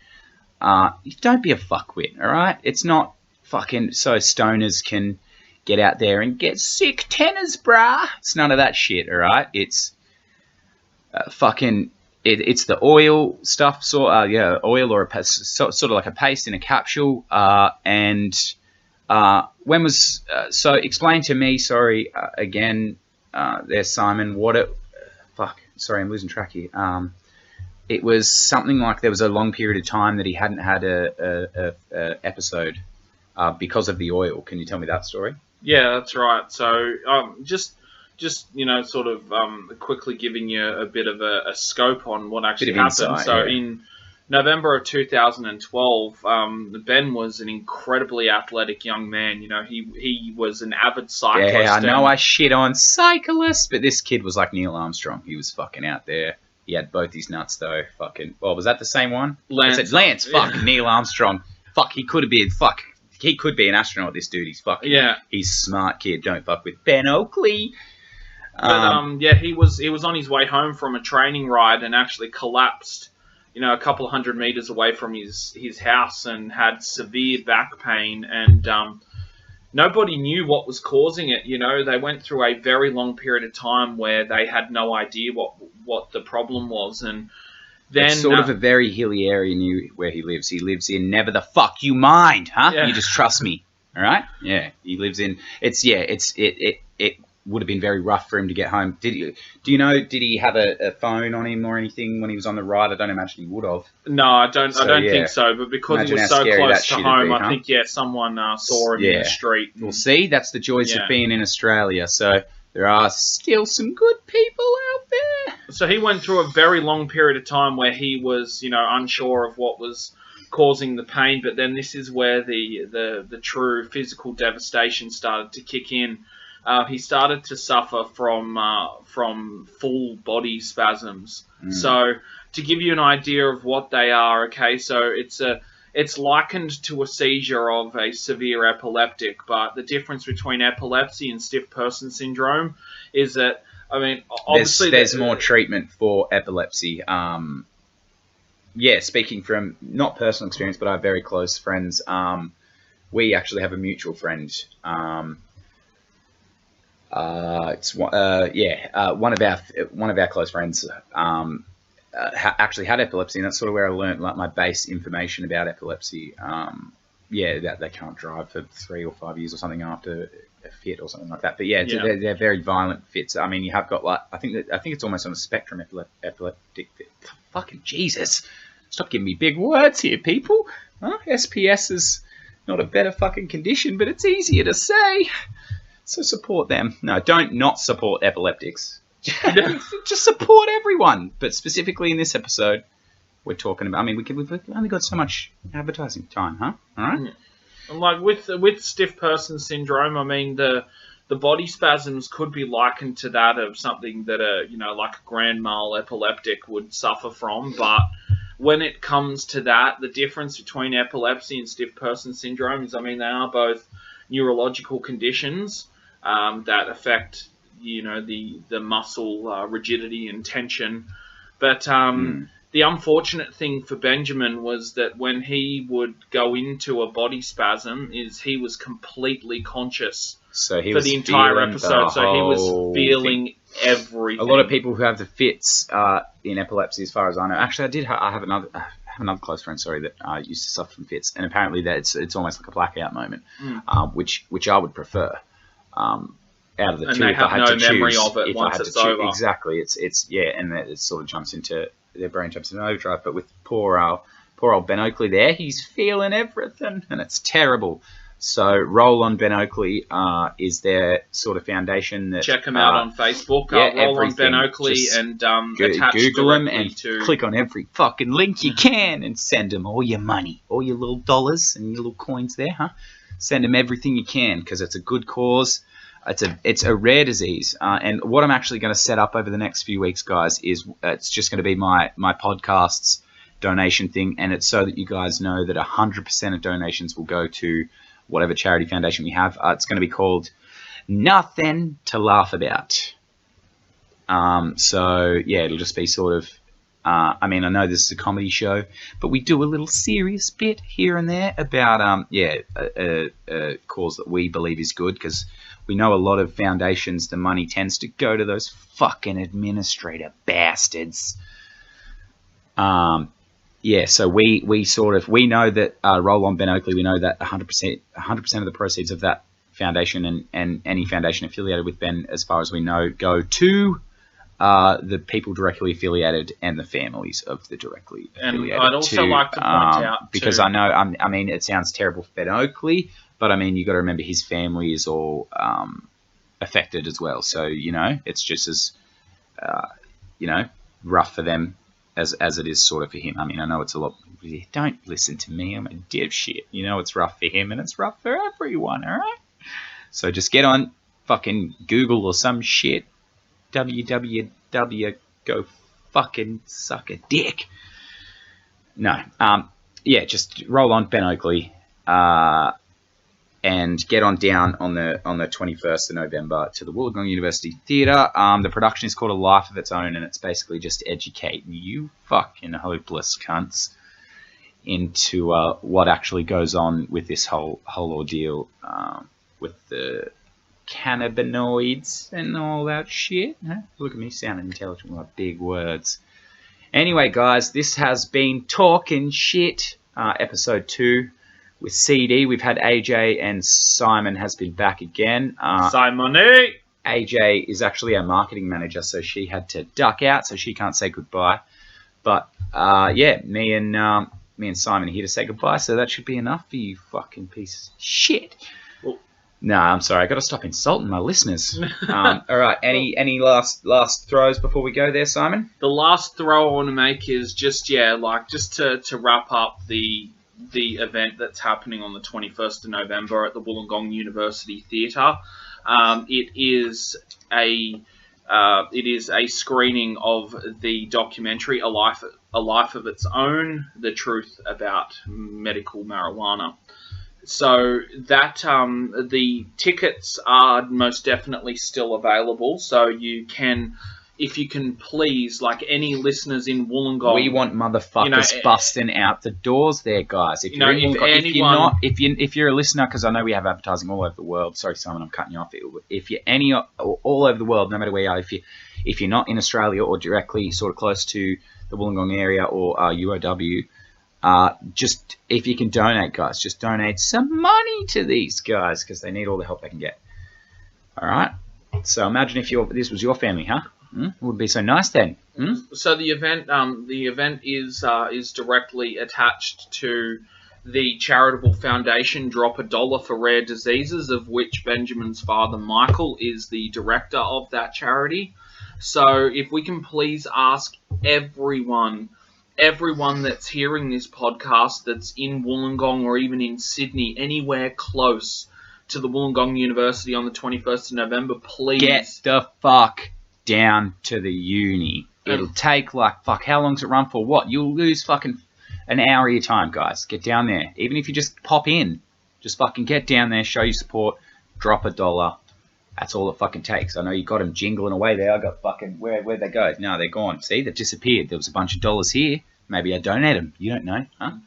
Don't be a fuckwit, all right? It's not fucking so stoners can get out there and get sick tenors, brah. It's none of that shit, all right? It's it's the oil stuff, oil or a paste, sort of like a paste in a capsule. Explain to me, again, there, Simon, what it, sorry, I'm losing track here. It was something like there was a long period of time that he hadn't had a episode because of the oil. Can you tell me that story? Yeah, that's right. So just quickly giving you a bit of a scope on what actually happened. Insight, so November of 2012, Ben was an incredibly athletic young man. You know, he was an avid cyclist. Yeah, I know I shit on cyclists, but this kid was like Neil Armstrong. He was fucking out there. He had both his nuts though. Fucking. Well, was that the same one? Lance. Fuck, Neil Armstrong. Fuck, he could have been. Fuck, he could be an astronaut. This dude. He's fucking. Yeah. He's a smart kid. Don't fuck with Ben Oakley. But yeah, he was on his way home from a training ride and actually collapsed, you know, a couple of 100 meters away from his house and had severe back pain, and nobody knew what was causing it. You know, they went through a very long period of time where they had no idea what the problem was, and then it's sort of a very hilly area near where he lives. He lives in Never the Fuck You Mind, huh? Yeah. You just trust me, all right? Yeah, he lives in. It would have been very rough for him to get home. Do you know? Did he have a phone on him or anything when he was on the ride? I don't imagine he would have. No, I don't think so. But because Imagine he was how so scary close that to shit'd home, be, I huh? think someone saw him in the street. Well, see, that's the joys Yeah. of being in Australia. So there are still some good people out there. So he went through a very long period of time where he was, you know, unsure of what was causing the pain. But then this is where the true physical devastation started to kick in. He started to suffer from full body spasms. So to give you an idea of what they are, okay, so it's likened to a seizure of a severe epileptic, but the difference between epilepsy and stiff person syndrome is that, I mean, obviously there's more treatment for epilepsy. Yeah, speaking from not personal experience, but I have very close friends. We actually have a mutual friend. One of our close friends actually had epilepsy, and that's sort of where I learned like my base information about epilepsy. That they can't drive for 3 or 5 years or something after a fit or something like that. But they're very violent fits. I mean, you have got like I think it's almost on a spectrum epileptic fit. Fucking Jesus! Stop giving me big words here, people. Huh? SPS is not a better fucking condition, but it's easier to say. So support them. No, don't not support epileptics. Just support everyone. But specifically in this episode, we're talking about. I mean, we've only got so much advertising time, huh? All right. And like with stiff person syndrome, I mean the body spasms could be likened to that of something that like a grand mal epileptic would suffer from. But when it comes to that, the difference between epilepsy and stiff person syndrome is, I mean, they are both neurological conditions that affect, the muscle rigidity and tension. But the unfortunate thing for Benjamin was that when he would go into a body spasm, he was completely conscious for the entire episode. So he was feeling everything. A lot of people who have the fits in epilepsy, as far as I know. Actually, I have another close friend, that used to suffer from fits, and apparently it's almost like a blackout moment, which I would prefer. Out of the two, if I had to choose, memory of it once it's over. Exactly, and it sort of jumps into their brain jumps into overdrive. But with poor old Ben Oakley there, he's feeling everything, and it's terrible. So Roll on Ben Oakley is their sort of foundation. That, check him out on Facebook. Roll on Ben Oakley, and attach Google him and to... click on every fucking link you can and send him all your money, all your little dollars and your little coins there, huh? Send him everything you can because it's a good cause. It's a rare disease, and what I'm actually going to set up over the next few weeks, guys, is it's just going to be my podcast's donation thing, and it's so that you guys know that 100% of donations will go to whatever charity foundation we have. It's going to be called Nothing to Laugh About. It'll just be sort of. I know this is a comedy show, but we do a little serious bit here and there about a cause that we believe is good, because we know a lot of foundations, the money tends to go to those fucking administrator bastards. So we know that Roll on Ben Oakley, we know that 100% of the proceeds of that foundation and any foundation affiliated with Ben, as far as we know, go to the people directly affiliated and the families of the directly affiliated. And I'd also like to point out, because I know, it sounds terrible for Ben Oakley, but you got to remember his family is all affected as well. So it's just as rough for them as it is sort of for him. I mean, I know it's a lot. Don't listen to me. I'm a dipshit. You know, it's rough for him and it's rough for everyone. All right. So just get on fucking Google or some shit. www. Go fucking suck a dick. No. Yeah. Just roll on Ben Oakley. And get on down on the 21st of November to the Wollongong University Theatre. The production is called A Life of Its Own, and it's basically just educating you fucking hopeless cunts into what actually goes on with this whole ordeal with the cannabinoids and all that shit. Huh? Look at me sounding intelligent with my big words. Anyway, guys, this has been Talkin Shit, episode 2. With CeeDee, we've had AJ, and Simon has been back again. Simone! AJ is actually our marketing manager, so she had to duck out, so she can't say goodbye. But yeah, me and Simon are here to say goodbye, so that should be enough for you fucking pieces of shit. Well, no, I'm sorry, I got to stop insulting my listeners. All right, any last throws before we go there, Simon? The last throw I want to make is just to wrap up the event that's happening on the 21st of November at the Wollongong University Theatre. It is a screening of the documentary A Life of Its Own: The Truth About Medical Marijuana. So that the tickets are most definitely still available. So you can, if you can please, like any listeners in Wollongong, we want motherfuckers busting out the doors there, guys. If you're a listener, because I know we have advertising all over the world. Sorry, Simon, I'm cutting you off. If you're all over the world, no matter where you are, if you're not in Australia or directly sort of close to the Wollongong area or UOW, just if you can donate, guys, just donate some money to these guys because they need all the help they can get. All right. So imagine if this was your family, huh? It would be so nice then. So the event is directly attached to the charitable foundation Drop a Dollar for Rare Diseases, of which Benjamin's father Michael is the director of that charity. So if we can please ask everyone that's hearing this podcast that's in Wollongong or even in Sydney, anywhere close to the Wollongong University on the 21st of November, please get the fuck down to the uni. It'll take how long does it run for? What? You'll lose fucking an hour of your time, guys. Get down there. Even if you just pop in, just fucking get down there, show your support, drop a dollar. That's all it fucking takes. I know you got them jingling away there. I got fucking, where'd they go? No, they're gone. See, they've disappeared. There was a bunch of dollars here. Maybe I donated them. You don't know, huh?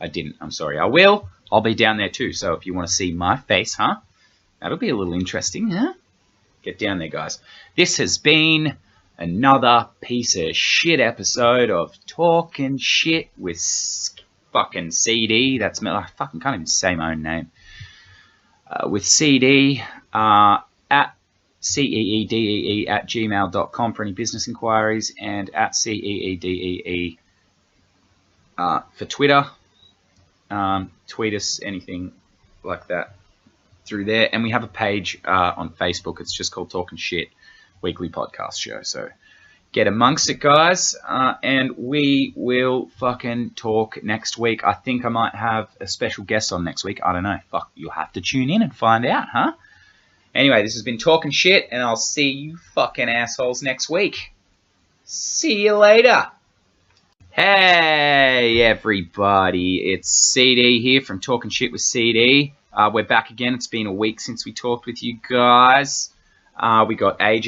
I didn't. I'm sorry. I will. I'll be down there too. So if you want to see my face, huh? That'll be a little interesting, huh? Get down there, guys. This has been another piece of shit episode of Talkin Shit with fucking CeeDee. That's me. I fucking can't even say my own name. With CeeDee at ceedee@gmail.com for any business inquiries, and at ceedee for Twitter. Tweet us anything like that through there, and we have a page on Facebook. It's just called Talkin Shit Weekly Podcast Show. So get amongst it, guys, and we will fucking talk next week. I think I might have a special guest on next week. I don't know. Fuck, you'll have to tune in and find out, huh? Anyway, this has been Talkin Shit, and I'll see you fucking assholes next week. See you later. Hey everybody, it's CeeDee here from Talkin Shit with CeeDee. We're back again. It's been a week since we talked with you guys. We got AJ